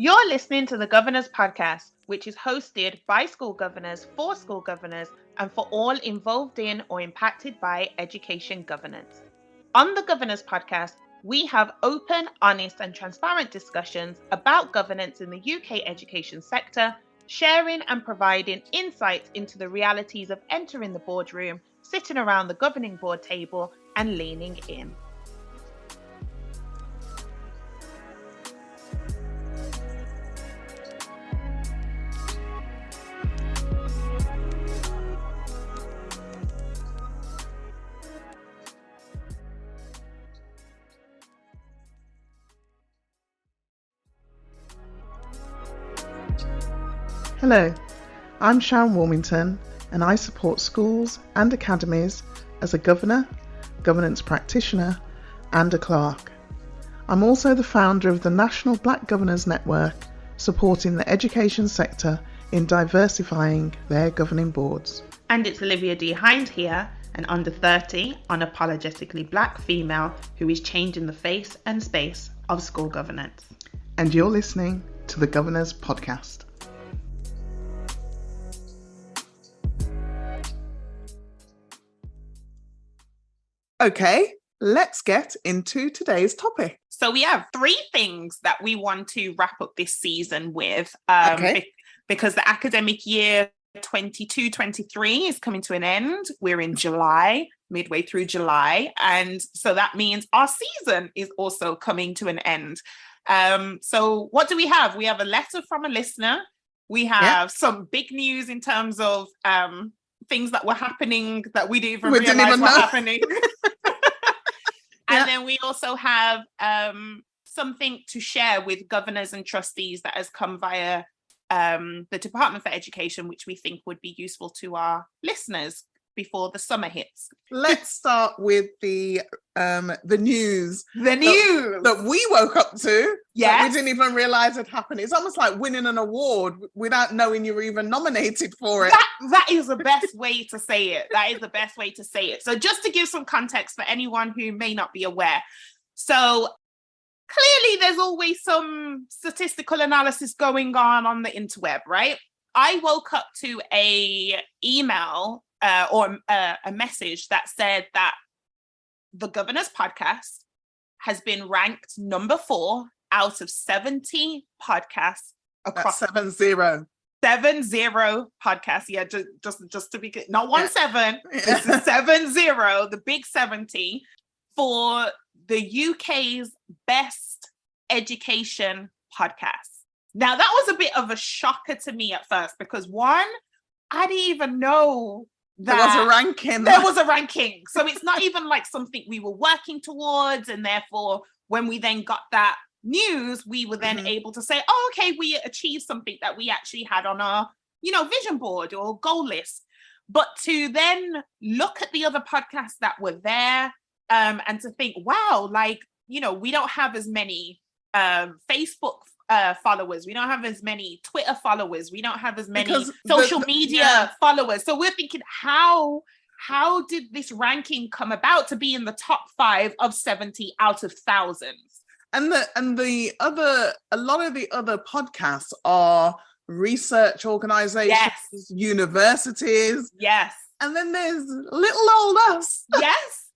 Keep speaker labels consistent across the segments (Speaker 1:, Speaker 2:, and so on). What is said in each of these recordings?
Speaker 1: You're listening to the Governors Podcast, which is hosted by school governors for school governors and for all involved in or impacted by education governance. On the Governors Podcast, we have open, honest, and transparent discussions about governance in the UK education sector, sharing and providing insights into the realities of entering the boardroom, sitting around the governing board table, and leaning in.
Speaker 2: Hello, I'm Sharon Warmington and I support schools and academies as a governor, governance practitioner and a clerk. I'm also the founder of the National Black Governors Network, supporting the education sector in diversifying their governing boards.
Speaker 1: And it's Olivia D. Hind here, an under 30, unapologetically black female who is changing the face and space of school governance.
Speaker 2: And you're listening to the Governors Podcast. Okay, let's get into today's topic.
Speaker 1: So we have three things that we want to wrap up this season with, because the academic year 22-23 is coming to an end. We're in July, midway through July, and so that means our season is also coming to an end. So what do we have? We have a letter from a listener. We have some big news in terms of things that were happening that we didn't even realize were happening. And then we also have something to share with governors and trustees that has come via the Department for Education, which we think would be useful to our listeners before the summer hits.
Speaker 2: Let's start with the news.
Speaker 1: The news
Speaker 2: that we woke up to.
Speaker 1: Yes.
Speaker 2: That we didn't even realize had happened. It's almost like winning an award without knowing you were even nominated for it.
Speaker 1: That is the best way to say it. That is the best way to say it. So just to give some context for anyone who may not be aware. So clearly there's always some statistical analysis going on the interweb, right? I woke up to a email or a message that said that the Governors Podcast has been ranked number 4 out of 70 podcasts across 70 podcasts. Yeah, just to be clear, not 17. This is 70, the big 70 for the UK's best education podcasts. Now that was a bit of a shocker to me at first because one, I didn't even know that
Speaker 2: there was a ranking.
Speaker 1: There was a ranking. So it's not even like something we were working towards. And therefore, when we then got that news, we were then able to say, oh, okay, we achieved something that we actually had on our, vision board or goal list. But to then look at the other podcasts that were there and to think, wow, we don't have as many Facebook followers. We don't have as many Twitter followers. We don't have as many social media followers. So we're thinking, how did this ranking come about to be in the top 5 of 70 out of thousands?
Speaker 2: And a lot of the other podcasts are research organizations, universities.
Speaker 1: Yes.
Speaker 2: And then there's little old us.
Speaker 1: Yes.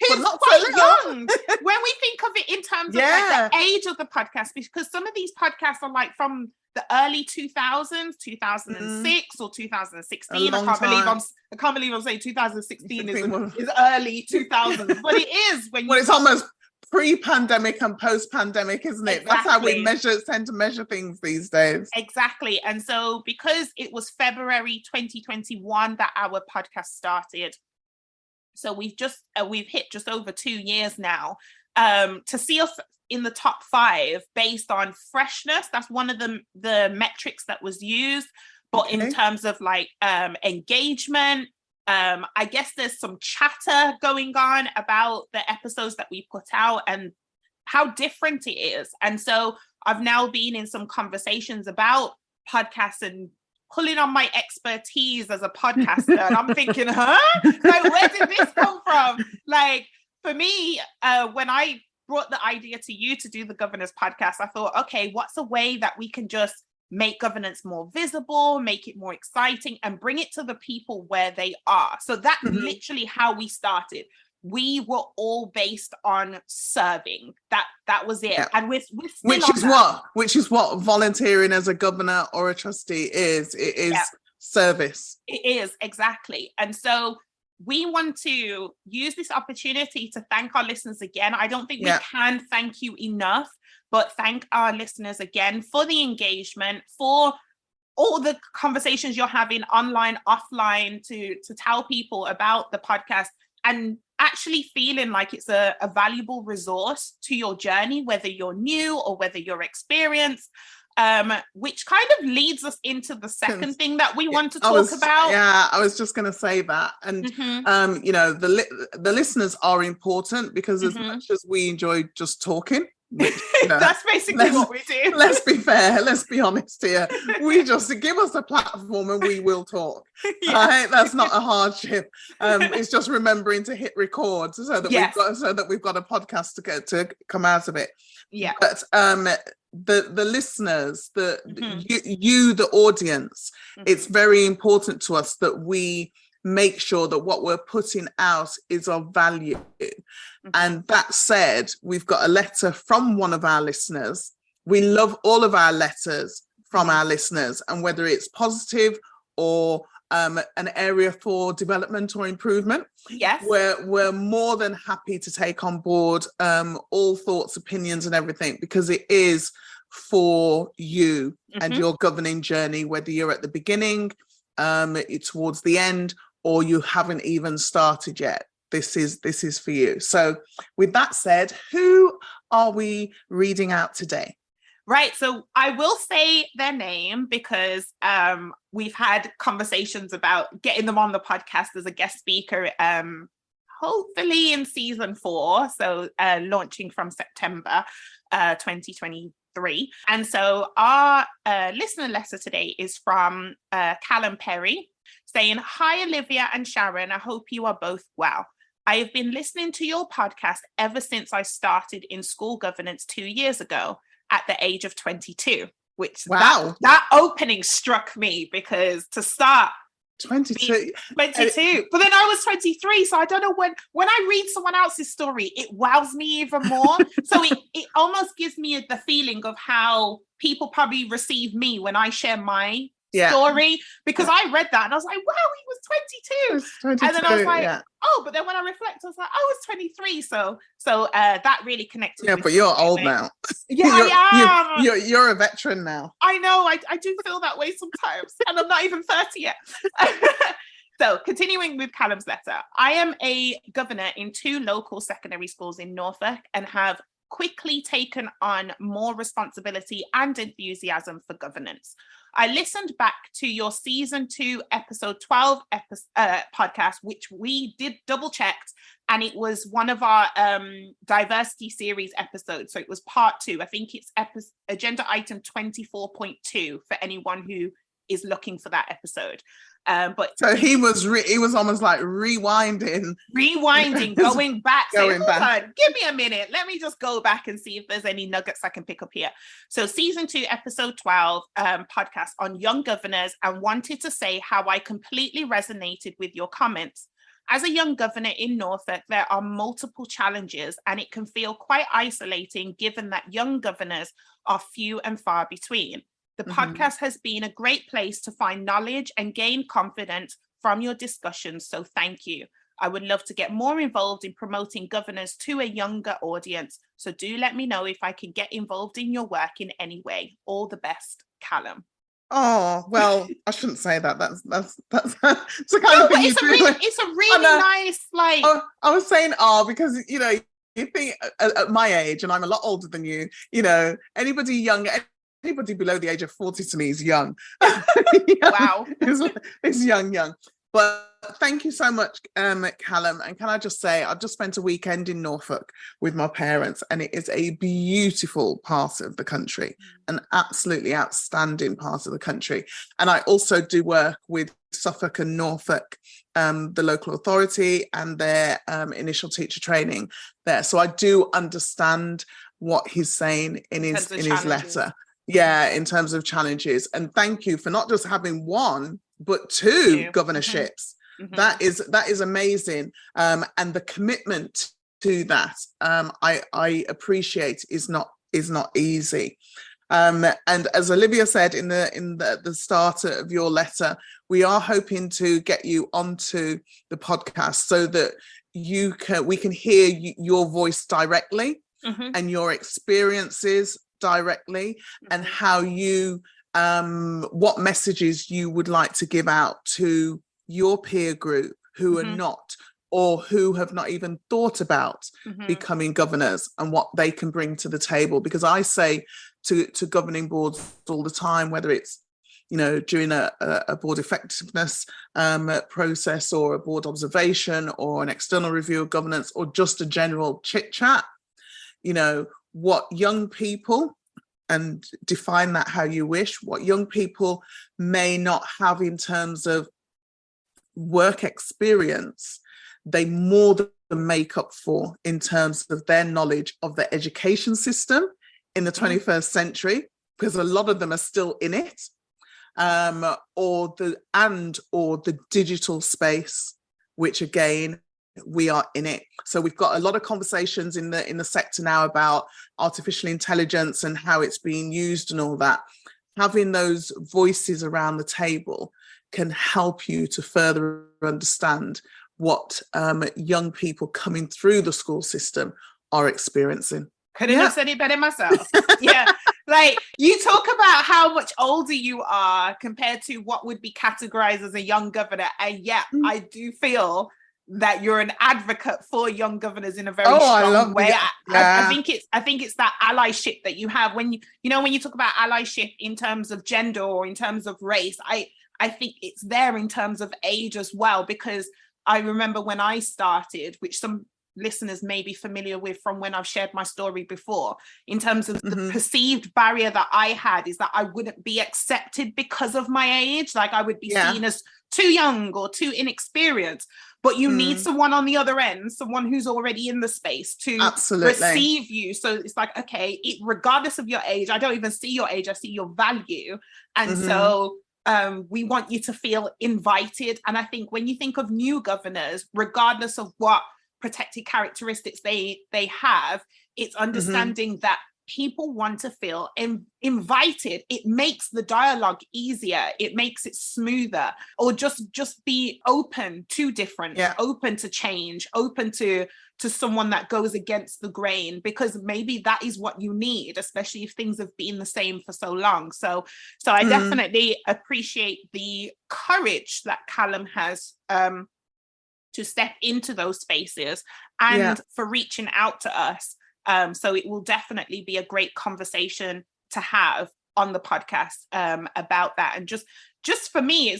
Speaker 1: Who's quite young when we think of it in terms of like the age of the podcast, because some of these podcasts are like from the early 2000s, 2006 or 2016. I can't believe I'm saying 2016 is early 2000s, but it is
Speaker 2: it's almost pre-pandemic and post-pandemic, isn't it? Exactly. That's how we tend to measure things these days.
Speaker 1: Exactly. And so because it was February 2021 that our podcast started, so we've hit just over 2 years now. To see us in the top 5 based on freshness, that's one of the metrics that was used. But in terms of engagement, I guess there's some chatter going on about the episodes that we put out and how different it is. And so I've now been in some conversations about podcasts and pulling on my expertise as a podcaster. And I'm thinking, where did this come from? For me, when I brought the idea to you to do the Governors podcast, I thought, okay, what's a way that we can just make governance more visible, make it more exciting, and bring it to the people where they are. So that's literally how we started. We were all based on serving. That was it. Yeah. And we're still
Speaker 2: which is what volunteering as a governor or a trustee is. It is service.
Speaker 1: It is, exactly. And so we want to use this opportunity to thank our listeners again. I don't think we can thank you enough, but thank our listeners again for the engagement, for all the conversations you're having online, offline, to tell people about the podcast, and actually feeling like it's a valuable resource to your journey, whether you're new or whether you're experienced. Which kind of leads us into the second thing that we want to talk about.
Speaker 2: Yeah, I was just going to say that. And, you know, the listeners are important, because as much as we enjoy just talking, which, you know,
Speaker 1: that's basically what we do.
Speaker 2: Let's be fair. Let's be honest here. We just give us a platform and we will talk. Right? That's not a hardship. It's just remembering to hit record so that we've got a podcast to come out of it.
Speaker 1: Yeah.
Speaker 2: But the listeners, you, the audience, it's very important to us that we make sure that what we're putting out is of value. And that said, we've got a letter from one of our listeners. We love all of our letters from our listeners, and whether it's positive or an area for development or improvement, we're more than happy to take on board all thoughts, opinions and everything, because it is for you and your governing journey, whether you're at the beginning, towards the end, or you haven't even started yet. This is for you. So with that said, who are we reading out today?
Speaker 1: Right. So I will say their name because we've had conversations about getting them on the podcast as a guest speaker, hopefully in season 4. So launching from September 2023. And so our listener letter today is from Callum Perry, saying, "Hi, Olivia and Sharon. I hope you are both well. I have been listening to your podcast ever since I started in school governance 2 years ago at the age of 22, which that opening struck me, because to start
Speaker 2: 22,
Speaker 1: but then I was 23. So I don't know, when I read someone else's story, it wows me even more. So it almost gives me the feeling of how people probably receive me when I share my story, because I read that and I was like, wow, he was 22. And then I was like, oh, but then when I reflect, I was like, I was 23. So that really connected.
Speaker 2: Yeah, but you're old now.
Speaker 1: Yeah, I am.
Speaker 2: You're a veteran now.
Speaker 1: I know. I do feel that way sometimes, and I'm not even 30 yet. So continuing with Callum's letter, I am a governor in 2 local secondary schools in Norfolk and have quickly taken on more responsibility and enthusiasm for governance. I listened back to your season 2, episode 12 podcast, which we did double checked, and it was one of our diversity series episodes. So it was part 2. I think it's agenda item 24.2 for anyone who is looking for that episode. But
Speaker 2: so he was almost like rewinding,
Speaker 1: going back. Give me a minute. Let me just go back and see if there's any nuggets I can pick up here. So season 2, episode 12, podcast on young governors, and wanted to say how I completely resonated with your comments. As a young governor in Norfolk, there are multiple challenges, and it can feel quite isolating given that young governors are few and far between. The podcast has been a great place to find knowledge and gain confidence from your discussions, so thank you. I would love to get more involved in promoting governors to a younger audience, so do let me know if I can get involved in your work in any way. All the best, Callum.
Speaker 2: Oh, well, I shouldn't say that. That's the kind of thing
Speaker 1: it's a really nice, like...
Speaker 2: I was saying, because, you know, you think at my age, and I'm a lot older than you, you know, anybody young... Anybody below the age of 40 to me is young.
Speaker 1: Wow.
Speaker 2: It's young. But thank you so much, Callum. And can I just say, I've just spent a weekend in Norfolk with my parents, and it is a beautiful part of the country, an absolutely outstanding part of the country. And I also do work with Suffolk and Norfolk, the local authority, and their initial teacher training there. So I do understand what he's saying in his letter. Yeah, in terms of challenges. And thank you for not just having one, but two governorships. That is amazing. And the commitment to that, I appreciate is not easy. And as Olivia said in the start of your letter, we are hoping to get you onto the podcast so that we can hear your voice directly and your experiences directly, and how you what messages you would like to give out to your peer group who are not, or who have not even thought about becoming governors, and what they can bring to the table. Because I say to governing boards all the time, whether it's during a board effectiveness process, or a board observation, or an external review of governance, or just a general chit chat, what young people, and define that how you wish, what young people may not have in terms of work experience, they more than make up for in terms of their knowledge of the education system in the 21st century, because a lot of them are still in it, or the digital space, which again, we are in it. So we've got a lot of conversations in the sector now about artificial intelligence and how it's being used and all that. Having those voices around the table can help you to further understand what young people coming through the school system are experiencing.
Speaker 1: Couldn't have said it better myself. Yeah. Like, you talk about how much older you are compared to what would be categorized as a young governor. And yet I do feel that you're an advocate for young governors in a very strong way. I think it's that allyship that you have when you talk about allyship in terms of gender or in terms of race. I think it's there in terms of age as well, because I remember when I started, which some listeners may be familiar with from when I've shared my story before, in terms of the perceived barrier that I had is that I wouldn't be accepted because of my age. Like, I would be seen as too young or too inexperienced. But you need someone on the other end, someone who's already in the space to receive you. So it's like, okay, regardless of your age, I don't even see your age, I see your value. And so we want you to feel invited. And I think when you think of new governors, regardless of what protected characteristics they have, it's understanding that people want to feel invited. It makes the dialogue easier. It makes it smoother. Or just be open to difference, open to change, open to someone that goes against the grain, because maybe that is what you need, especially if things have been the same for so long. So I definitely appreciate the courage that Callum has to step into those spaces and for reaching out to us. So it will definitely be a great conversation to have on the podcast about that. And just for me,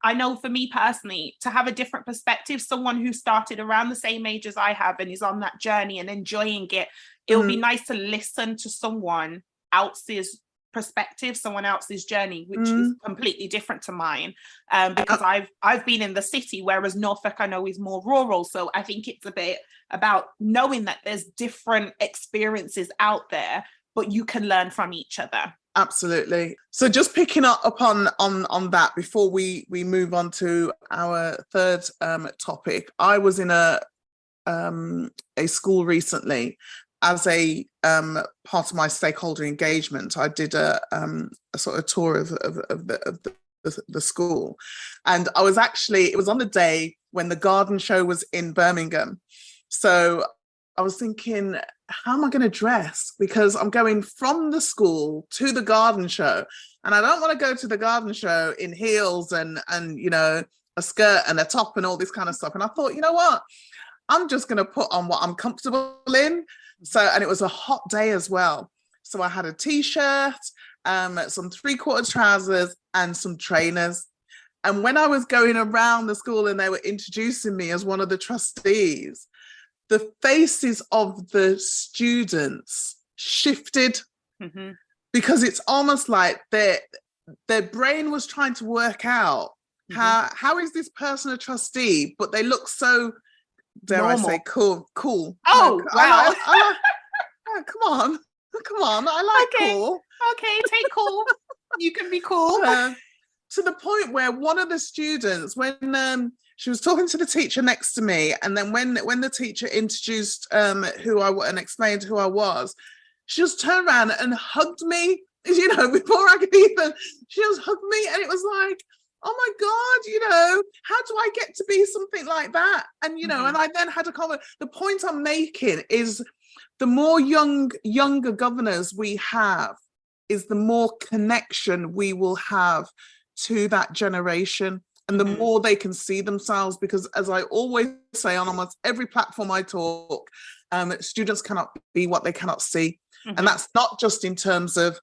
Speaker 1: I know for me personally, to have a different perspective, someone who started around the same age as I have and is on that journey and enjoying it, it'll be nice to listen to someone else's perspective, someone else's journey, which is completely different to mine, because I've been in the city, whereas Norfolk I know is more rural. So I think it's a bit about knowing that there's different experiences out there, but you can learn from each other.
Speaker 2: Absolutely. So just picking up on that before we move on to our third topic, I was in a school recently as a part of my stakeholder engagement. I did a sort of tour of the school, and it was on the day when the garden show was in Birmingham. So I was thinking, how am I going to dress? Because I'm going from the school to the garden show, and I don't want to go to the garden show in heels and a skirt and a top and all this kind of stuff. And I thought, you know what? I'm just going to put on what I'm comfortable in. And it was a hot day as well. So I had a t-shirt, some 3/4 trousers and some trainers. And when I was going around the school and they were introducing me as one of the trustees, the faces of the students shifted, because it's almost like their brain was trying to work out how is this person a trustee, but they look so, dare I say, cool.
Speaker 1: Oh, wow.
Speaker 2: Oh, come on, I like cool.
Speaker 1: Okay, take cool. You can be cool.
Speaker 2: To the point where one of the students, when she was talking to the teacher next to me, and then when the teacher introduced who I and explained who I was, she just turned around and hugged me, before I could even, she just hugged me, and it was like, oh my God, how do I get to be something like that? And, and I then had a comment. The point I'm making is the more younger governors we have, is the more connection we will have to that generation, and the more they can see themselves, because as I always say on almost every platform I talk, students cannot be what they cannot see. And that's not just in terms of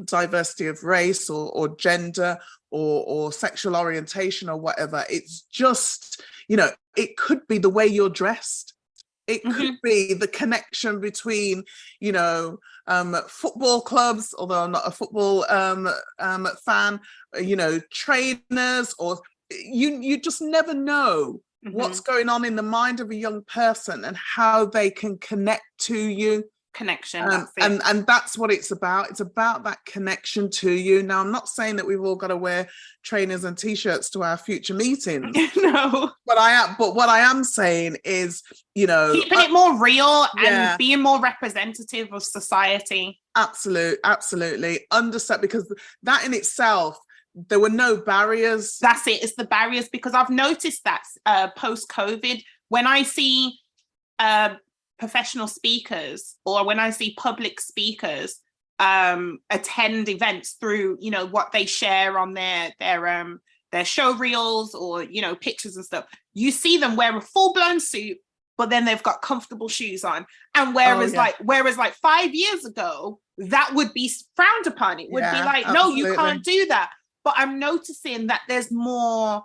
Speaker 2: diversity of race or gender or sexual orientation or whatever. It's just, it could be the way you're dressed. It could be the connection between, football clubs, although I'm not a football fan, trainers, or you just never know what's going on in the mind of a young person and how they can connect to you.
Speaker 1: Connection,
Speaker 2: and that's what it's about. It's about that connection to you. Now, I'm not saying that we've all got to wear trainers and t-shirts to our future meetings.
Speaker 1: No,
Speaker 2: but what I am saying is, keeping
Speaker 1: it more real and being more representative of society.
Speaker 2: Absolutely understand, because that in itself, there were no barriers.
Speaker 1: That's it. It's the barriers, because I've noticed that post-COVID, when I see professional speakers, or when I see public speakers attend events through, what they share on their show reels, or, pictures and stuff, you see them wear a full-blown suit, but then they've got comfortable shoes on. And whereas like 5 years ago, that would be frowned upon. It would be like, absolutely. No, you can't do that. But I'm noticing that there's more,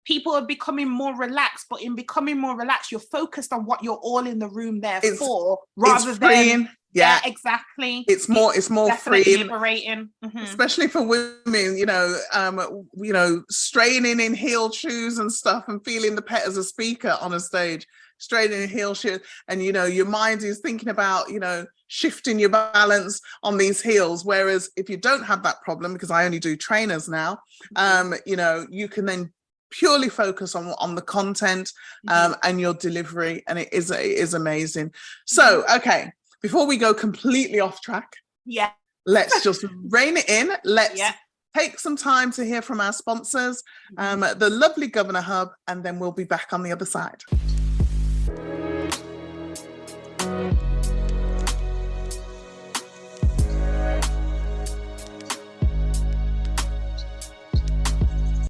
Speaker 1: people are becoming more relaxed, but in becoming more relaxed, you're focused on what you're all in the room there for, rather than exactly.
Speaker 2: It's more freeing,
Speaker 1: liberating,
Speaker 2: especially for women. Straining in heel shoes and stuff, and feeling the pet as a speaker on a stage, straining in heel shoes, and your mind is thinking about shifting your balance on these heels. Whereas if you don't have that problem, because I only do trainers now, you can then purely focus on the content and your delivery, and it is amazing. So, okay, before we go completely off track, let's just rein it in. Let's take some time to hear from our sponsors, the lovely Governor Hub, and then we'll be back on the other side.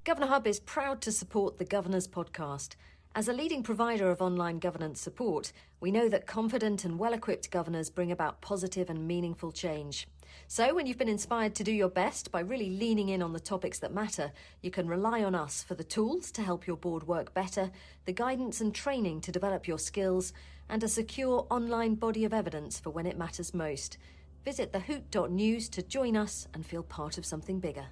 Speaker 3: Governor Hub is proud to support the Governor's podcast. As a leading provider of online governance support, we know that confident and well-equipped governors bring about positive and meaningful change. So when you've been inspired to do your best by really leaning in on the topics that matter, you can rely on us for the tools to help your board work better, the guidance and training to develop your skills, and a secure online body of evidence for when it matters most. Visit thehoot.news to join us and feel part of something bigger.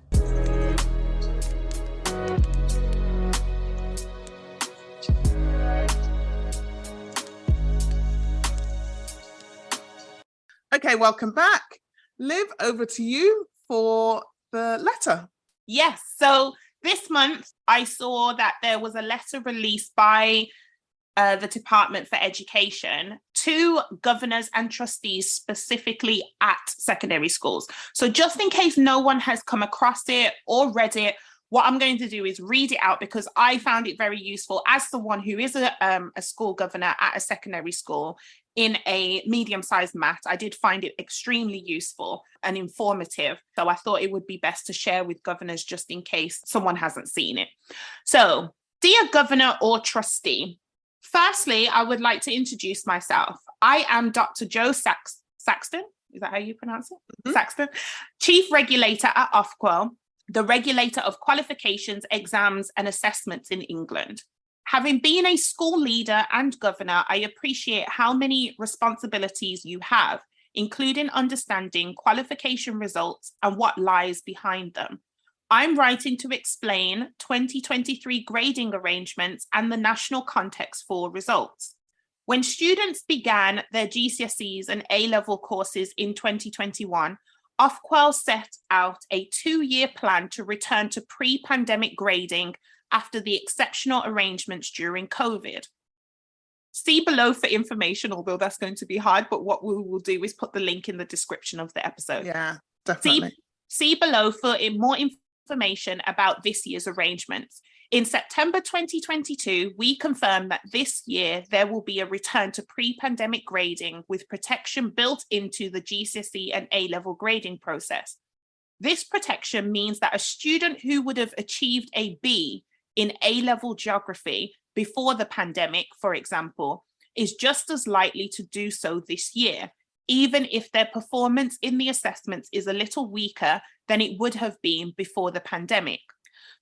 Speaker 2: Okay, welcome back. Liv, over to you for the letter.
Speaker 1: Yes, so this month I saw that there was a letter released by the Department for Education to governors and trustees specifically at secondary schools. So just in case no one has come across it or read it, what I'm going to do is read it out, because I found it very useful as someone who is a school governor at a secondary school in a medium-sized MAT. I did find it extremely useful and informative. So I thought it would be best to share with governors just in case someone hasn't seen it. So, dear governor or trustee, firstly, I would like to introduce myself. I am Dr. Joe Saxton. Is that how you pronounce it? Saxton, Chief Regulator at Ofqual. the regulator of qualifications, exams, and assessments in England. Having been a school leader and governor, I appreciate how many responsibilities you have, including understanding qualification results and what lies behind them. I'm writing to explain 2023 grading arrangements and the national context for results. When students began their GCSEs and A-level courses in 2021, Ofqual set out a 2-year plan to return to pre-pandemic grading after the exceptional arrangements during COVID. See below for information, although that's going to be hard, but what we will do is put the link in the description of the episode.
Speaker 2: Yeah, definitely.
Speaker 1: See below for more information about this year's arrangements. In September 2022, we confirmed that this year there will be a return to pre-pandemic grading with protection built into the GCSE and A-level grading process. This protection means that a student who would have achieved a B in A-level geography before the pandemic, for example, is just as likely to do so this year, even if their performance in the assessments is a little weaker than it would have been before the pandemic.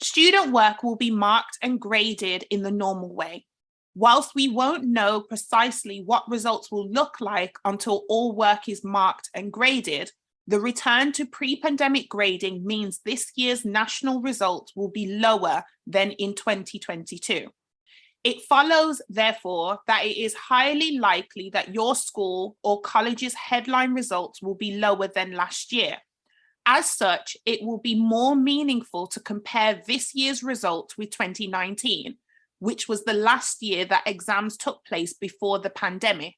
Speaker 1: Student work will be marked and graded in the normal way. Whilst we won't know precisely what results will look like until all work is marked and graded, the return to pre-pandemic grading means this year's national results will be lower than in 2022. It follows, therefore, that it is highly likely that your school or college's headline results will be lower than last year. As such, it will be more meaningful to compare this year's results with 2019, which was the last year that exams took place before the pandemic.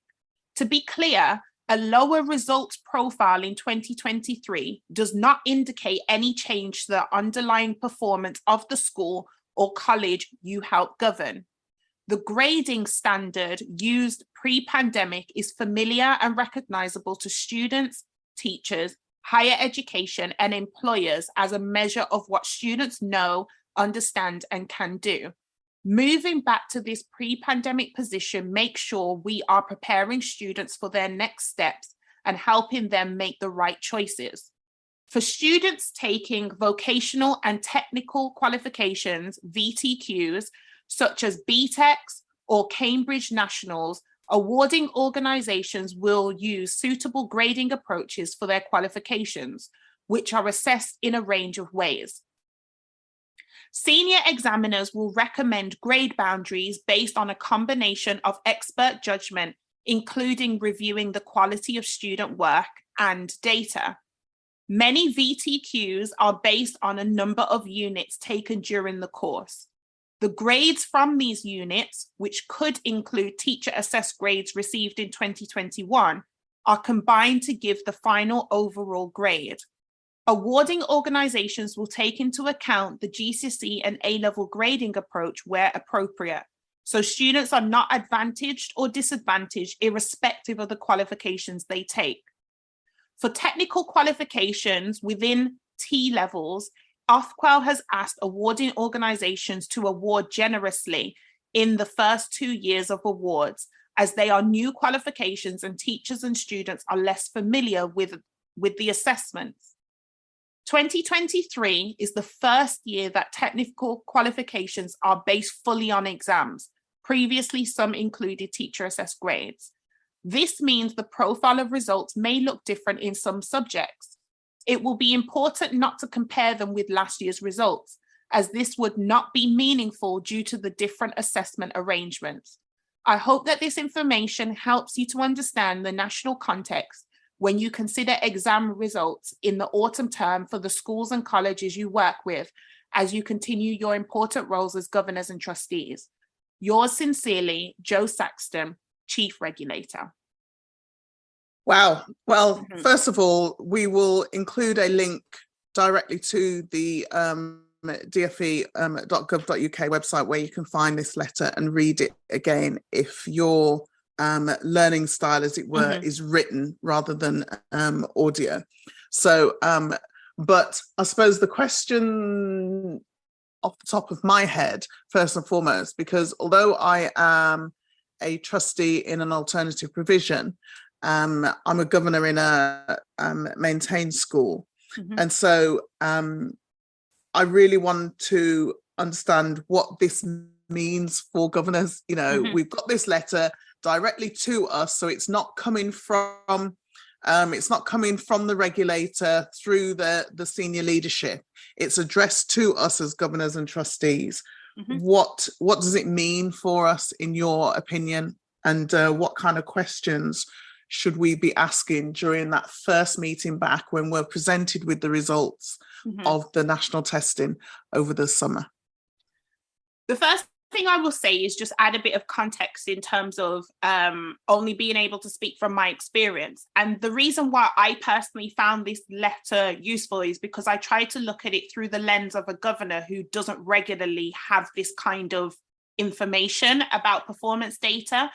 Speaker 1: To be clear, a lower results profile in 2023 does not indicate any change to the underlying performance of the school or college you help govern. The grading standard used pre-pandemic is familiar and recognizable to students, teachers, higher education, and employers as a measure of what students know, understand, and can do. Moving back to this pre-pandemic position makes sure we are preparing students for their next steps and helping them make the right choices. For students taking vocational and technical qualifications, VTQs, such as BTECs or Cambridge Nationals, awarding organisations will use suitable grading approaches for their qualifications, which are assessed in a range of ways. Senior examiners will recommend grade boundaries based on a combination of expert judgment, including reviewing the quality of student work and data. Many VTQs are based on a number of units taken during the course. The grades from these units, which could include teacher-assessed grades received in 2021, are combined to give the final overall grade. Awarding organisations will take into account the GCSE and A-level grading approach where appropriate, so students are not advantaged or disadvantaged irrespective of the qualifications they take. For technical qualifications within T levels, Ofqual has asked awarding organisations to award generously in the first 2 years of awards, as they are new qualifications and teachers and students are less familiar with the assessments. 2023 is the first year that technical qualifications are based fully on exams. Previously, some included teacher-assessed grades. This means the profile of results may look different in some subjects. It will be important not to compare them with last year's results, as this would not be meaningful due to the different assessment arrangements. I hope that this information helps you to understand the national context when you consider exam results in the autumn term for the schools and colleges you work with as you continue your important roles as governors and trustees. Yours sincerely, Jo Saxton, Chief Regulator.
Speaker 2: Wow. Well, first of all, we will include a link directly to the dfe.gov.uk website where you can find this letter and read it again if your learning style, as it were, is written rather than audio. So, but I suppose the question off the top of my head, first and foremost, because although I am a trustee in an alternative provision, I'm a governor in a maintained school. And so I really want to understand what this means for governors. You know, we've got this letter directly to us, so it's not coming from the regulator through the senior leadership. It's addressed to us as governors and trustees. What does it mean for us, in your opinion? And what kind of questions should we be asking during that first meeting back when we're presented with the results of the national testing over the summer?
Speaker 1: The first thing I will say is just add a bit of context in terms of only being able to speak from my experience. And the reason why I personally found this letter useful is because I try to look at it through the lens of a governor who doesn't regularly have this kind of information about performance data,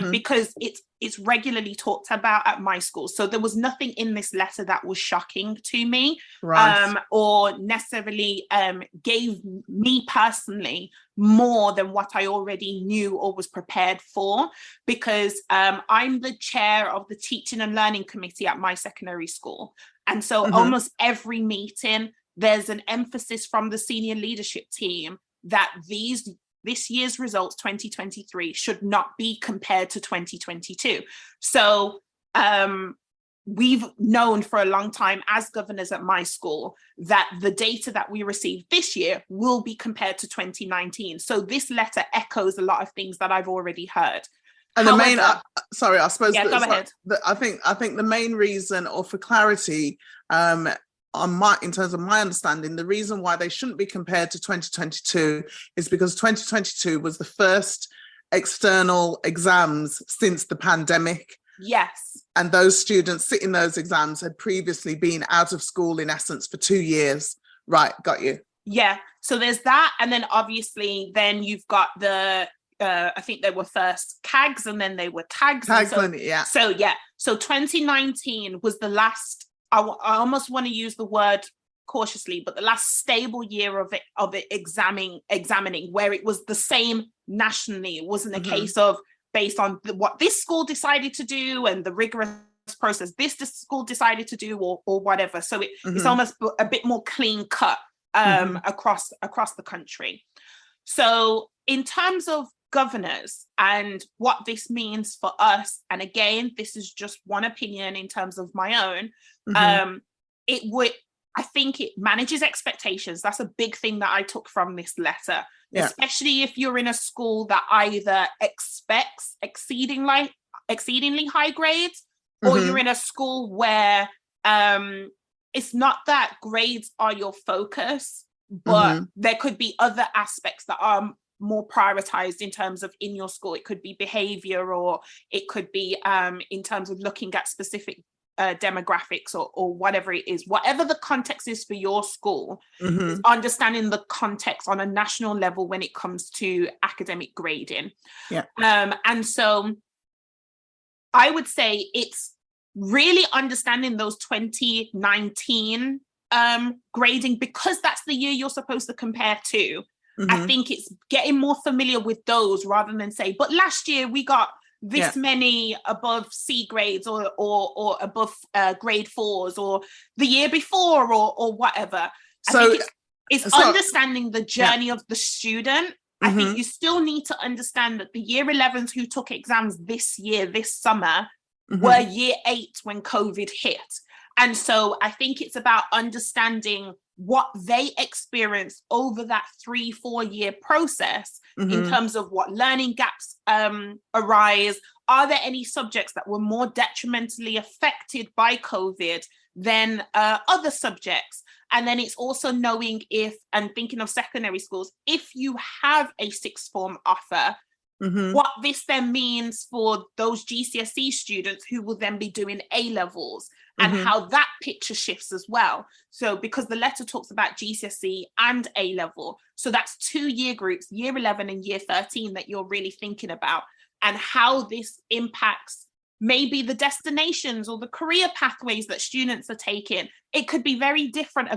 Speaker 1: because it's regularly talked about at my school. So there was nothing in this letter that was shocking to me, or necessarily gave me personally more than what I already knew or was prepared for, because I'm the chair of the Teaching and Learning Committee at my secondary school. And so almost every meeting, there's an emphasis from the senior leadership team that this year's results, 2023, should not be compared to 2022. So we've known for a long time as governors at my school that the data that we received this year will be compared to 2019. So this letter echoes a lot of things that I've already heard.
Speaker 2: And the main, I suppose,
Speaker 1: yeah, go ahead.
Speaker 2: I think the main reason, or for clarity, in terms of my understanding, the reason why they shouldn't be compared to 2022 is because 2022 was the first external exams since the pandemic.
Speaker 1: Yes.
Speaker 2: And those students sitting those exams had previously been out of school in essence for 2 years. Right, got you.
Speaker 1: Yeah, so there's that. And then obviously then you've got the, I think they were first CAGs and then they were tags. So 2019 was the last, I almost want to use the word cautiously, but the last stable year of it examining, where it was the same nationally. It wasn't a case of based on what this school decided to do and the rigorous process this school decided to do, or whatever. So it's almost a bit more clean cut across the country. So in terms of governors and what this means for us, and again, this is just one opinion in terms of my own, I think it manages expectations. That's a big thing that I took from this letter, especially if you're in a school that either expects exceedingly high grades, or you're in a school where it's not that grades are your focus, but there could be other aspects that are more prioritized in terms of in your school. It could be behavior, or it could be in terms of looking at specific demographics, or whatever it is, whatever the context is for your school, is understanding the context on a national level when it comes to academic grading. And so I would say it's really understanding those 2019 grading, because that's the year you're supposed to compare to. I think it's getting more familiar with those rather than say, but last year we got this many above C grades or above grade 4s, or the year before, or whatever. So I think it's understanding the journey of the student. I think you still need to understand that the year 11s who took exams this year, this summer, were year 8 when COVID hit. And so I think it's about understanding what they experienced over that 3-4 year process in terms of what learning gaps arise. Are there any subjects that were more detrimentally affected by COVID than other subjects? And then it's also knowing and thinking of secondary schools, if you have a sixth form offer, what this then means for those GCSE students who will then be doing A-levels, and how that picture shifts as well. So because the letter talks about GCSE and A-level, so that's 2 year groups, year 11 and year 13, that you're really thinking about, and how this impacts maybe the destinations or the career pathways that students are taking. It could be a very different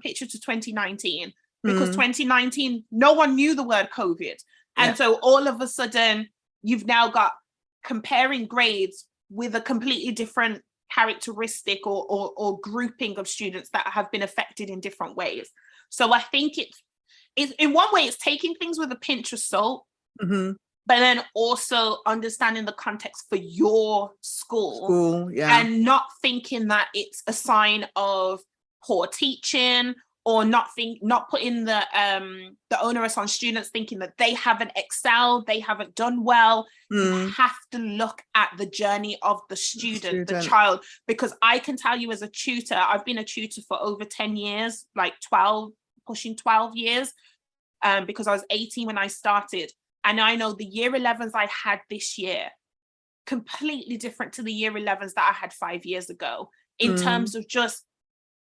Speaker 1: picture to 2019, because 2019, no one knew the word COVID. And so all of a sudden, you've now got comparing grades with a completely different characteristic or grouping of students that have been affected in different ways. So I think it's in one way, it's taking things with a pinch of salt, but then also understanding the context for your school, and not thinking that it's a sign of poor teaching, or not putting the onus on students, thinking that they haven't excelled, they haven't done well. You have to look at the journey of the student, the child, because I can tell you as a tutor, I've been a tutor for over 10 years, like 12, pushing 12 years, because I was 18 when I started. And I know the year 11s I had this year, completely different to the year 11s that I had 5 years ago, in terms of just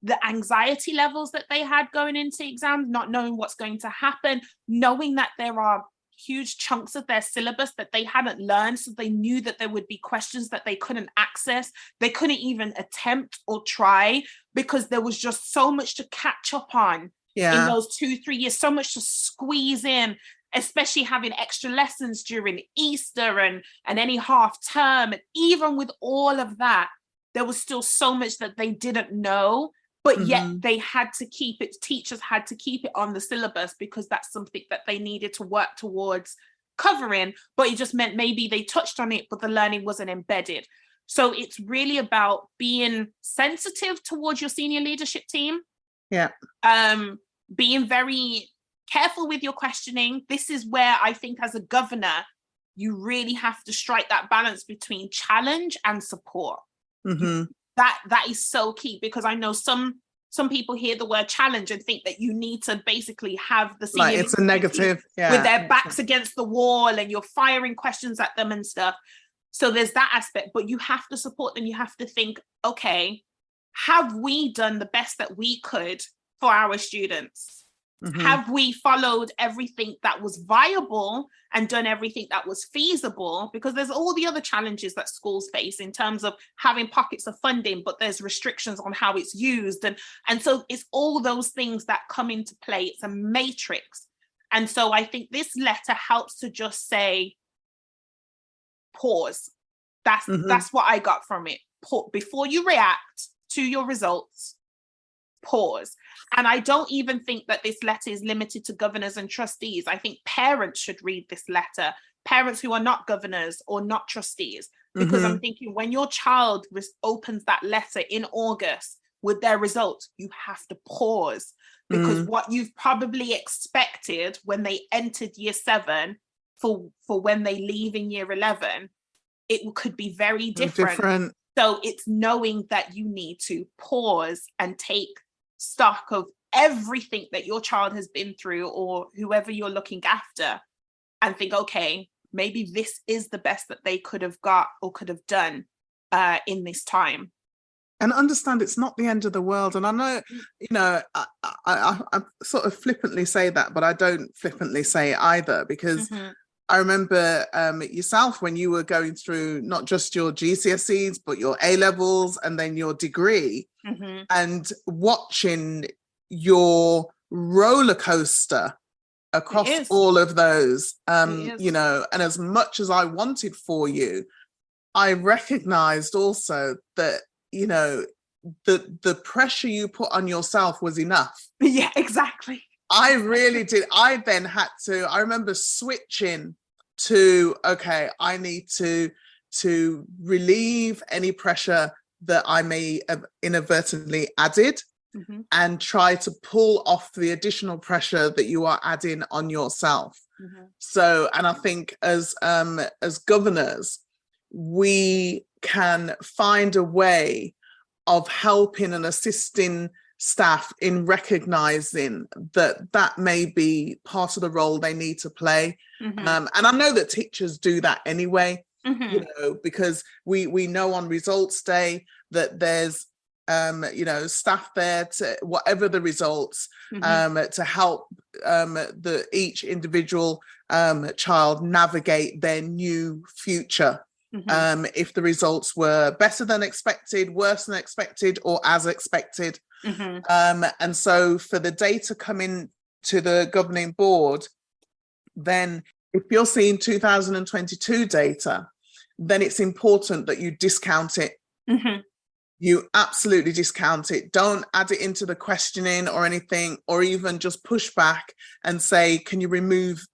Speaker 1: the anxiety levels that they had going into exams, not knowing what's going to happen, knowing that there are huge chunks of their syllabus that they hadn't learned. So they knew that there would be questions that they couldn't access. They couldn't even attempt or try, because there was just so much to catch up on in those 2-3 years, so much to squeeze in, especially having extra lessons during Easter and any half term. And even with all of that, there was still so much that they didn't know. But yet they had to keep it, teachers had to keep it on the syllabus, because that's something that they needed to work towards covering. But it just meant maybe they touched on it, but the learning wasn't embedded. So it's really about being sensitive towards your senior leadership team. Being very careful with your questioning. This is where I think as a governor, you really have to strike that balance between challenge and support. That is so key, because I know some people hear the word challenge and think that you need to basically have the senior,
Speaker 2: like it's a negative,
Speaker 1: with their backs against the wall and you're firing questions at them and stuff. So there's that aspect, but you have to support them. You have to think, okay, have we done the best that we could for our students? Have we followed everything that was viable and done everything that was feasible? Because there's all the other challenges that schools face in terms of having pockets of funding, but there's restrictions on how it's used. And so it's all those things that come into play. It's a matrix. And so I think this letter helps to just say, pause. That's what I got from it. Before you react to your results, pause. And I don't even think that this letter is limited to governors and trustees. I think parents should read this letter, parents who are not governors or not trustees, because I'm thinking when your child opens that letter in August with their results, you have to pause, because what you've probably expected when they entered year 7 for when they leave in year 11, it could be very different. So it's knowing that you need to pause and take stock of everything that your child has been through, or whoever you're looking after, and think, okay, maybe this is the best that they could have got or could have done in this time.
Speaker 2: And understand it's not the end of the world. And I know, I sort of flippantly say that, but I don't flippantly say it either, because I remember yourself when you were going through not just your GCSEs, but your A-levels and then your degree, and watching your roller coaster across all of those, and as much as I wanted for you, I recognized also that, the pressure you put on yourself was enough.
Speaker 1: Yeah, exactly.
Speaker 2: I really did. I then had to, I remember switching to, okay, I need to relieve any pressure that I may have inadvertently added, and try to pull off the additional pressure that you are adding on yourself. So, and I think as governors, we can find a way of helping and assisting staff in recognizing that may be part of the role they need to play. And I know that teachers do that anyway, because we know on results day that there's staff there to whatever the results, to help each individual child navigate their new future. If the results were better than expected, worse than expected, or as expected. And so for the data coming to the governing board, then if you're seeing 2022 data, then it's important that you discount it. You absolutely discount it. Don't add it into the questioning or anything, or even just push back and say, can you remove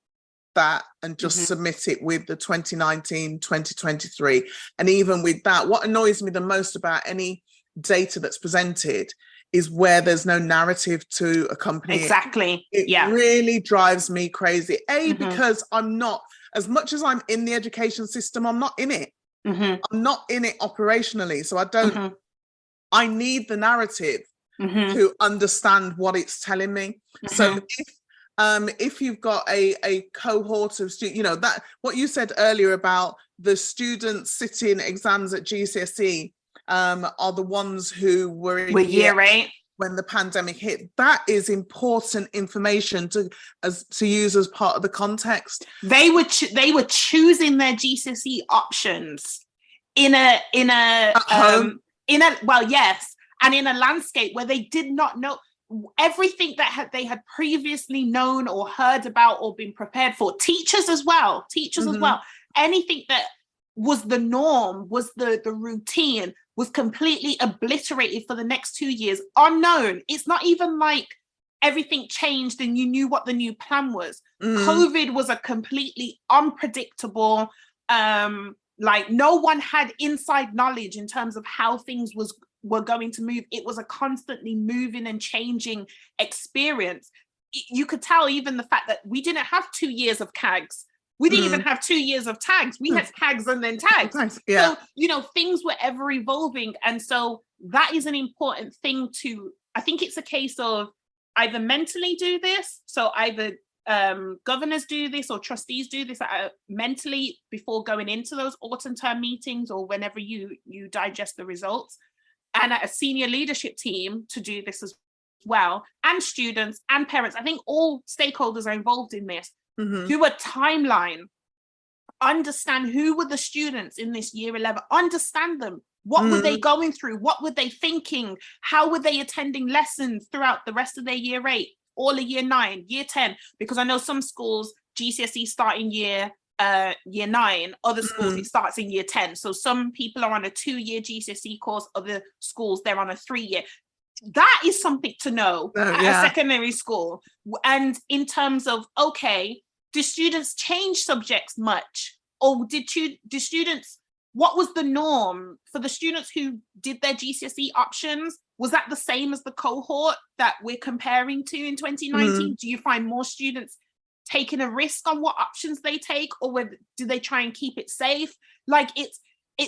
Speaker 2: that and just submit it with the 2019-2023. And even with that, what annoys me the most about any data that's presented is where there's no narrative to accompany
Speaker 1: exactly.
Speaker 2: It really drives me crazy. Because I'm not, as much as I'm in the education system, I'm not in it. I'm not in it operationally. So I don't, I need the narrative to understand what it's telling me. So if you've got a cohort of students, you know, that what you said earlier about the students sitting exams at GCSE are the ones who were in
Speaker 1: year 8
Speaker 2: when the pandemic hit. That is important information to use as part of the context.
Speaker 1: They were choosing their GCSE options in a landscape where they did not know everything that they had previously known or heard about or been prepared for. Teachers as well. Anything that was the norm, was the routine, was completely obliterated for the next 2 years. Unknown. It's not even like everything changed and you knew what the new plan was. COVID was a completely unpredictable, like no one had inside knowledge in terms of how things were going to move. It was a constantly moving and changing experience. You could tell even the fact that we didn't have 2 years of CAGs. We didn't even have 2 years of tags. We had CAGs and then tags. So, you know, things were ever evolving. And so that is an important thing I think it's a case of either mentally do this. So either governors do this or trustees do this mentally before going into those autumn term meetings or whenever you digest the results, and at a senior leadership team to do this as well, and students and parents. I think all stakeholders are involved in this. Do a timeline, understand who were the students in this year 11, understand them. What were they going through? What were they thinking? How were they attending lessons throughout the rest of their year 8, all of year 9, year 10? Because I know some schools, GCSE start in year 9, other schools it starts in year 10. So some people are on a 2-year GCSE course, other schools they're on a 3-year. That is something to know at a secondary school. And in terms of, okay, do students change subjects much? Or do students, what was the norm for the students who did their GCSE options? Was that the same as the cohort that we're comparing to in 2019? Do you find more students taking a risk on what options they take, or do they try and keep it safe? Like it's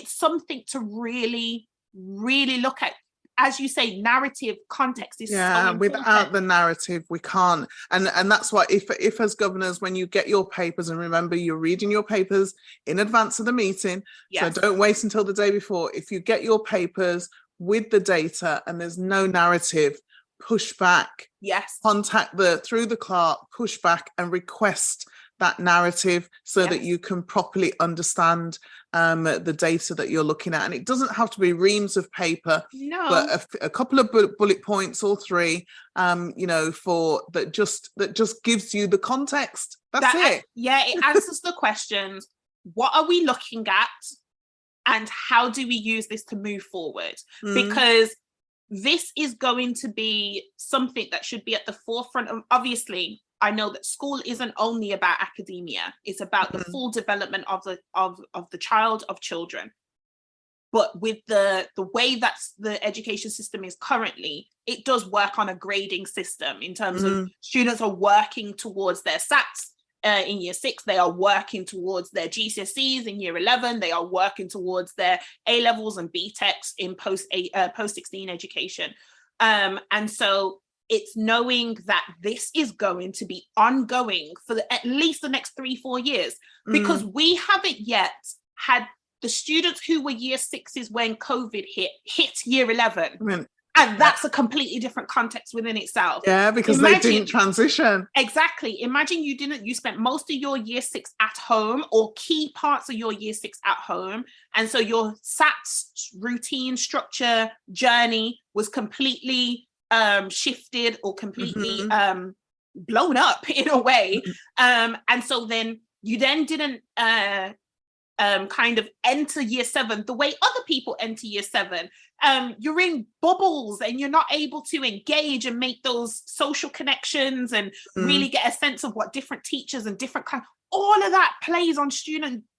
Speaker 1: something to really, really look at. As you say, narrative context is so important.
Speaker 2: Without the narrative we can't, and that's why if as governors, when you get your papers, and remember you're reading your papers in advance of the meeting, so don't wait until the day before. If you get your papers with the data and there's no narrative, push back, contact through the clerk, push back and request that narrative so that you can properly understand the data that you're looking at. And it doesn't have to be reams of paper, but a couple of bullet points or 3, you know, that just gives you the context. That's it.
Speaker 1: It answers the questions. What are we looking at? And how do we use this to move forward? Because this is going to be something that should be at the forefront of, obviously, I know that school isn't only about academia, it's about the full development of the child, of children. But with the way that the education system is currently, it does work on a grading system in terms of students are working towards their SATs in year 6, they are working towards their GCSEs in year 11, they are working towards their A-levels and BTECs in post-16 education. And so it's knowing that this is going to be ongoing for at least the next 3-4 years, because we haven't yet had the students who were year 6s when COVID hit year 11. And that's a completely different context within itself.
Speaker 2: Yeah, because they didn't transition.
Speaker 1: Exactly. Imagine you spent most of your year 6 at home, or key parts of your year 6 at home. And so your SATs routine, structure, journey was completely shifted or completely blown up in a way. And so then you then didn't kind of enter year 7 the way other people enter year 7. You're in bubbles and you're not able to engage and make those social connections and really get a sense of what different teachers and different kind, all of that plays on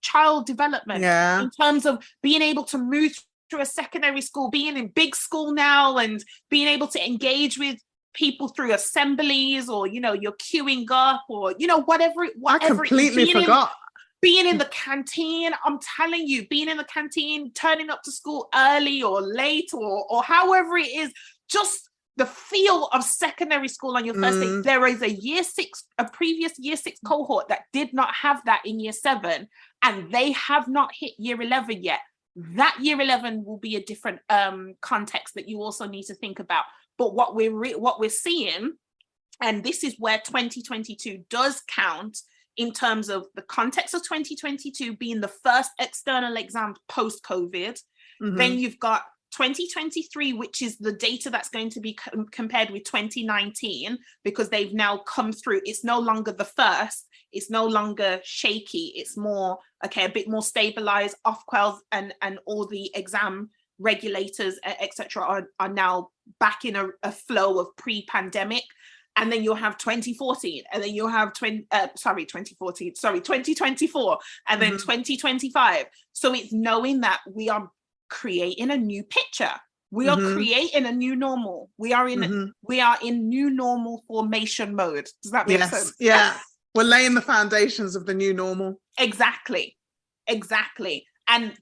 Speaker 1: child development in terms of being able to move through a secondary school, being in big school now and being able to engage with people through assemblies, or you're queuing up, or whatever
Speaker 2: I completely forgot.
Speaker 1: Being in the canteen, I'm telling you, being in the canteen, turning up to school early or late, or however it is, just the feel of secondary school on your first day. There is a previous year 6 cohort that did not have that in year 7, and they have not hit year 11 yet. That year 11 will be a different context that you also need to think about. But what we're seeing, and this is where 2022 does count in terms of the context of 2022 being the first external exam post-COVID. Then you've got 2023, which is the data that's going to be compared with 2019, because they've now come through. It's no longer the first. It's no longer shaky. It's more, a bit more stabilized. Ofquals and all the exam regulators, etc., are now back in a flow of pre-pandemic. And then you'll have 2014, and then you'll have 2024, and then 2025. So it's knowing that we are creating a new picture. We are creating a new normal. We are in new normal formation mode. Does that make sense?
Speaker 2: Yeah. We're laying the foundations of the new normal.
Speaker 1: Exactly. And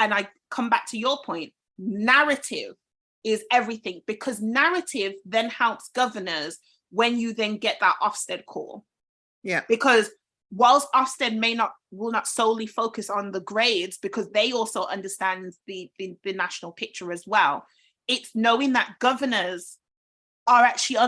Speaker 1: I come back to your point. Narrative is everything, because narrative then helps governors when you then get that Ofsted call. Yeah. Because whilst Ofsted will not solely focus on the grades, because they also understand the national picture as well. It's knowing that governors are actually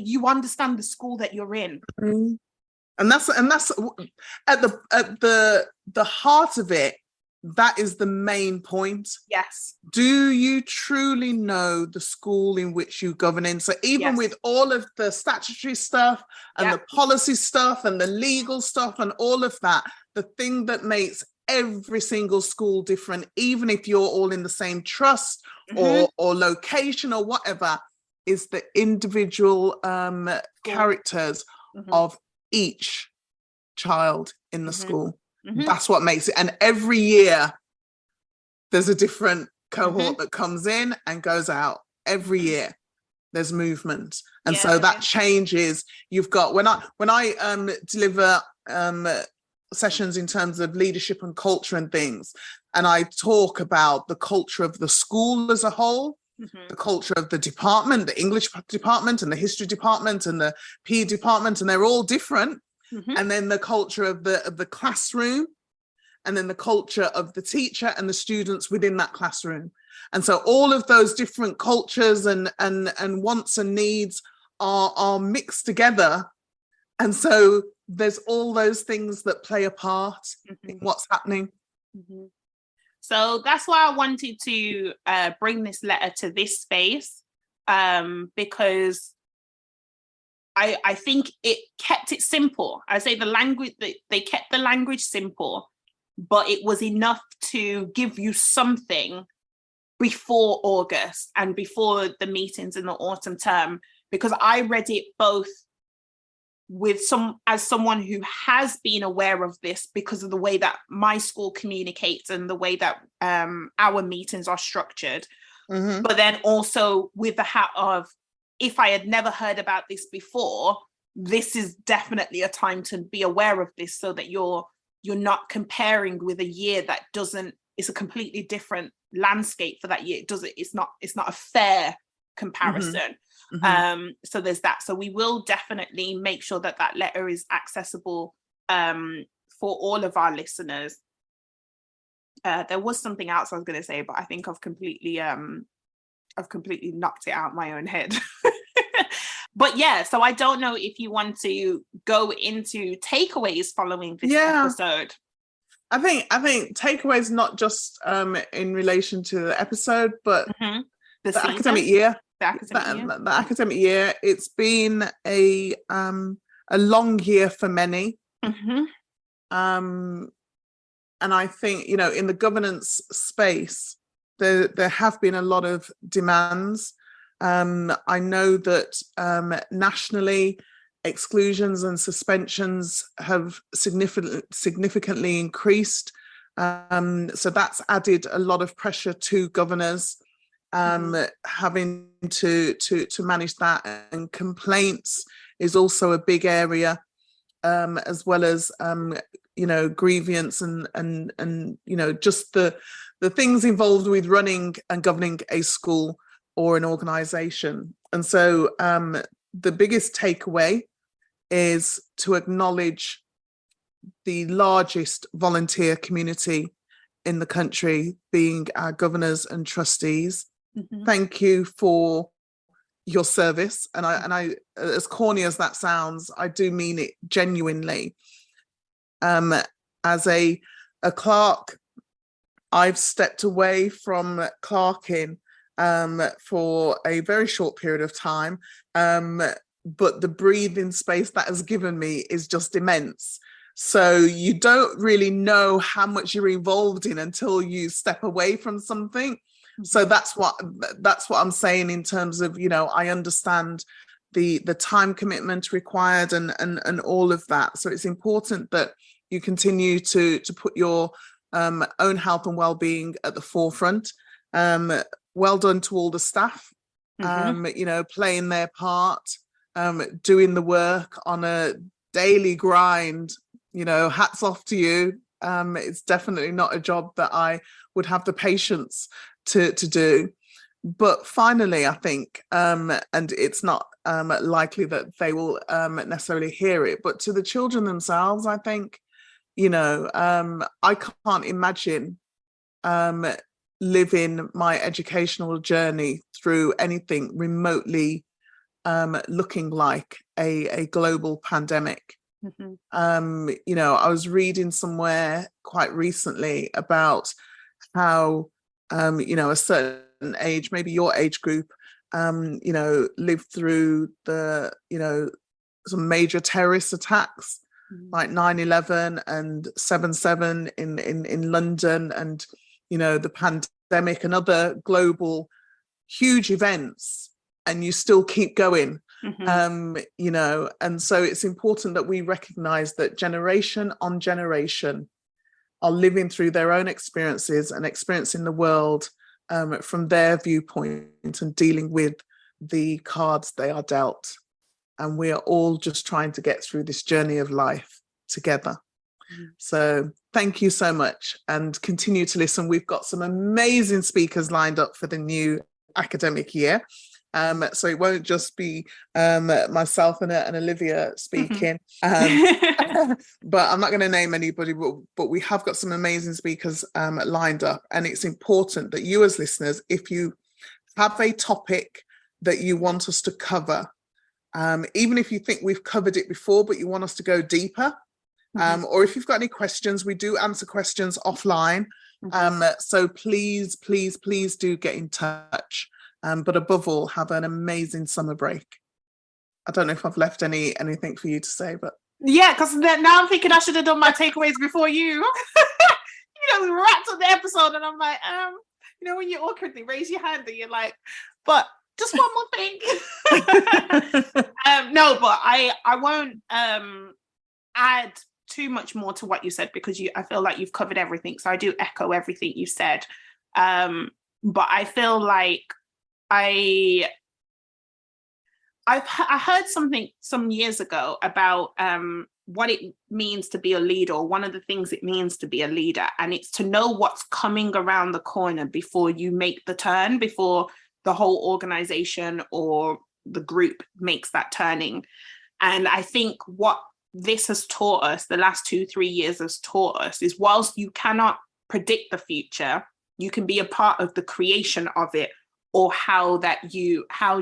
Speaker 1: you understand the school that you're in.
Speaker 2: And that's at the heart of it. That is the main point.
Speaker 1: Yes.
Speaker 2: Do you truly know the school in which you govern in? So even with all of the statutory stuff and the policy stuff and the legal stuff and all of that, the thing that makes every single school different, even if you're all in the same trust or location or whatever, is the individual characters of each child in the school. That's what makes it. And every year there's a different cohort that comes in and goes out. Every year there's movement. And so that changes. You've got, when I deliver sessions in terms of leadership and culture and things, and I talk about the culture of the school as a whole, the culture of the department, the English department and the history department and the PE department, and they're all different. And then the culture of the classroom, and then the culture of the teacher and the students within that classroom. And so all of those different cultures and wants and needs are mixed together. And so there's all those things that play a part in what's happening.
Speaker 1: So that's why I wanted to bring this letter to this space, because I think it kept it simple. I say the language, they kept the language simple, but it was enough to give you something before August and before the meetings in the autumn term, because I read it both as someone who has been aware of this because of the way that my school communicates and the way that our meetings are structured, but then also with the hat of, if I had never heard about this before, this is definitely a time to be aware of this, so that you're not comparing with a year that it's a completely different landscape for that year. It's not a fair comparison. So there's that. So we will definitely make sure that letter is accessible for all of our listeners. There was something else I was going to say, but I think I've completely knocked it out of my own head. But yeah, so I don't know if you want to go into takeaways following this episode.
Speaker 2: I think takeaways, not just in relation to the episode, but the academic year. The academic year. It's been a long year for many. I think, in the governance space, there have been a lot of demands. I know that nationally, exclusions and suspensions have significantly increased. So that's added a lot of pressure to governors, having to manage that. And complaints is also a big area, as well as grievance and just the things involved with running and governing a school or an organization. And so the biggest takeaway is to acknowledge the largest volunteer community in the country, being our governors and trustees. Thank you for your service. And I, as corny as that sounds, I do mean it genuinely. As a clerk, I've stepped away from clerking for a very short period of time, but the breathing space that has given me is just immense. So you don't really know how much you're involved in until you step away from something. So that's what I'm saying in terms of, I understand the time commitment required and all of that. So it's important that you continue to put your own health and well-being at the forefront. Well done to all the staff, playing their part, doing the work on a daily grind. Hats off to you. It's definitely not a job that I would have the patience to do. But finally, I think, and it's not likely that they will necessarily hear it, but to the children themselves, I think, I can't imagine living my educational journey through anything remotely looking like a global pandemic. I was reading somewhere quite recently about how a certain age, maybe your age group, lived through the some major terrorist attacks like 9/11 and 7/7 in London, and the pandemic and other global huge events, and you still keep going. And so it's important that we recognize that generation on generation are living through their own experiences and experiencing the world from their viewpoint and dealing with the cards they are dealt. And we are all just trying to get through this journey of life together. So thank you so much, and continue to listen. We've got some amazing speakers lined up for the new academic year. So it won't just be myself and Olivia speaking, but I'm not going to name anybody, but we have got some amazing speakers lined up. And it's important that you as listeners, if you have a topic that you want us to cover, even if you think we've covered it before, but you want us to go deeper, or if you've got any questions, we do answer questions offline. So please do get in touch. But above all, have an amazing summer break. I don't know if I've left anything for you to say, but
Speaker 1: yeah, because now I'm thinking I should have done my takeaways before you. We wrapped up the episode, and I'm like, when you awkwardly raise your hand and you're like, but just one more thing. No, but I won't add too much more to what you said, because I feel like you've covered everything. So I do echo everything you said. But I feel like I heard something some years ago about what it means to be a leader, or one of the things it means to be a leader, and it's to know what's coming around the corner before you make the turn, before the whole organization or the group makes that turning. And I think what this has taught us, the last 2-3 years has taught us, is whilst you cannot predict the future, you can be a part of the creation of it, or how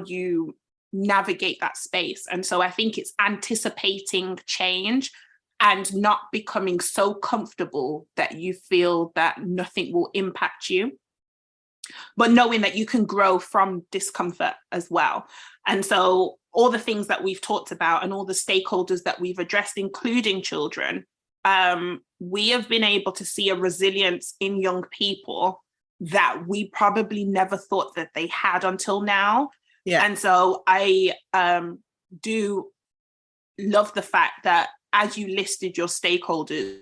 Speaker 1: you navigate that space. And so I think it's anticipating change and not becoming so comfortable that you feel that nothing will impact you, but knowing that you can grow from discomfort as well. And so all the things that we've talked about and all the stakeholders that we've addressed, including children, we have been able to see a resilience in young people that we probably never thought that they had until now.
Speaker 2: Yeah.
Speaker 1: And so I do love the fact that as you listed your stakeholders,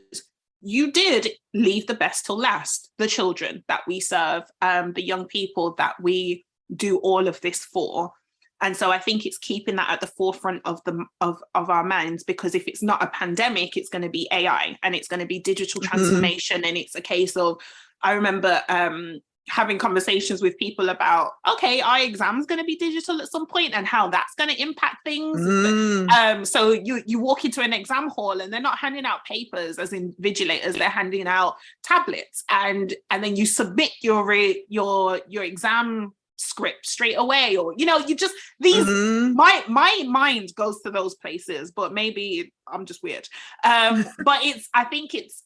Speaker 1: you did leave the best till last, the children that we serve, the young people that we do all of this for. And so I think it's keeping that at the forefront of our minds, because if it's not a pandemic, it's going to be AI and it's going to be digital transformation. And it's a case of, I remember having conversations with people about, okay, our exam's going to be digital at some point and how that's going to impact things. So you walk into an exam hall and they're not handing out papers as invigilators, they're handing out tablets, and then you submit your exam script straight away, or you just these my mind goes to those places, but maybe I'm just weird, but I think it's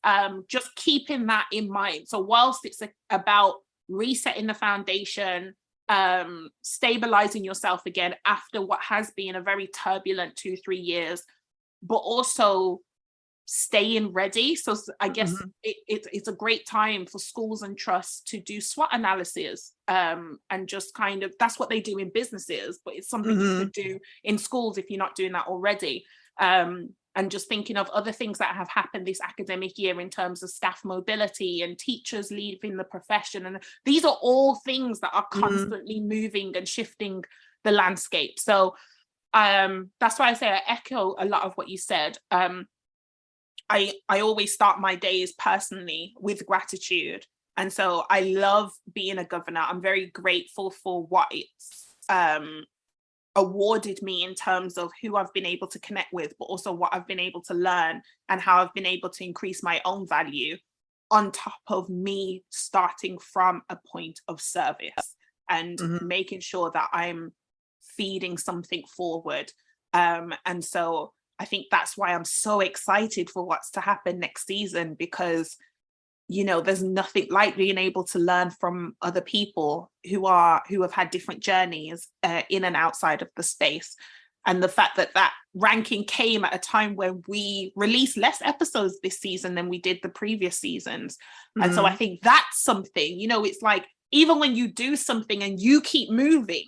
Speaker 1: just keeping that in mind. So whilst it's about resetting the foundation, stabilizing yourself again after what has been a very turbulent 2-3 years, but also staying ready. So I guess it's a great time for schools and trusts to do SWOT analysis, and just kind of, that's what they do in businesses, but it's something you could do in schools if you're not doing that already. And just thinking of other things that have happened this academic year in terms of staff mobility and teachers leaving the profession. And these are all things that are constantly moving and shifting the landscape. So that's why I say I echo a lot of what you said. I always start my days personally with gratitude. And so I love being a governor. I'm very grateful for what it's awarded me in terms of who I've been able to connect with, but also what I've been able to learn and how I've been able to increase my own value on top of me starting from a point of service and making sure that I'm feeding something forward. And so I think that's why I'm so excited for what's to happen next season, because there's nothing like being able to learn from other people who have had different journeys in and outside of the space. And the fact that ranking came at a time when we released less episodes this season than we did the previous seasons. And so I think that's something, it's like, even when you do something and you keep moving,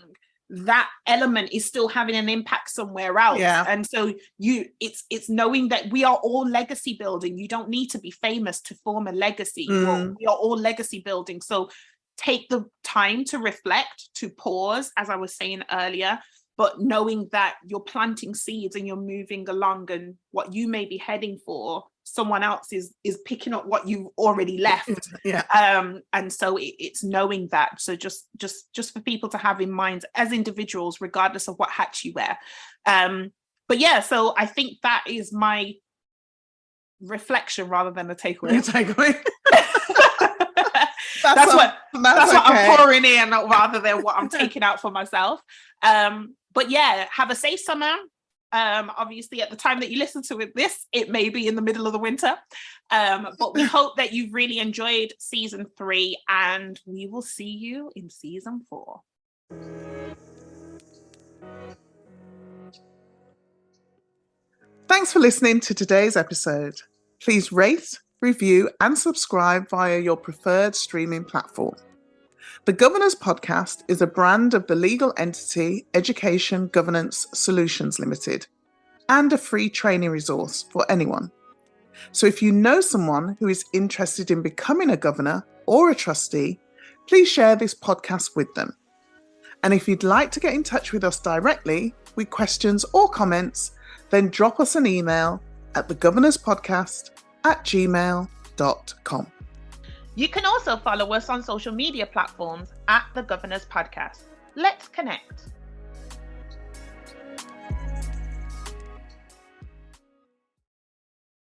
Speaker 1: that element is still having an impact somewhere else.
Speaker 2: Yeah.
Speaker 1: And so it's knowing that we are all legacy building. You don't need to be famous to form a legacy. We are all legacy building. So take the time to reflect, to pause, as I was saying earlier, but knowing that you're planting seeds and you're moving along, and what you may be heading for, someone else is picking up what you've already left. And so it's knowing that. So just for people to have in mind as individuals, regardless of what hat you wear. But yeah, so I think that is my reflection rather than a takeaway. That's what I'm pouring in rather than what I'm taking out for myself. But yeah, have a safe summer. Obviously, at the time that you listen to this, it may be in the middle of the winter. But we hope that you've really enjoyed season 3, and we will see you in season 4.
Speaker 2: Thanks for listening to today's episode. Please rate, review, and subscribe via your preferred streaming platform. The Governors Podcast is a brand of the legal entity Education Governance Solutions Limited, and a free training resource for anyone. So if you know someone who is interested in becoming a governor or a trustee, please share this podcast with them. And if you'd like to get in touch with us directly with questions or comments, then drop us an email at thegovernorspodcast@gmail.com.
Speaker 1: You can also follow us on social media platforms at The Governors Podcast. Let's connect.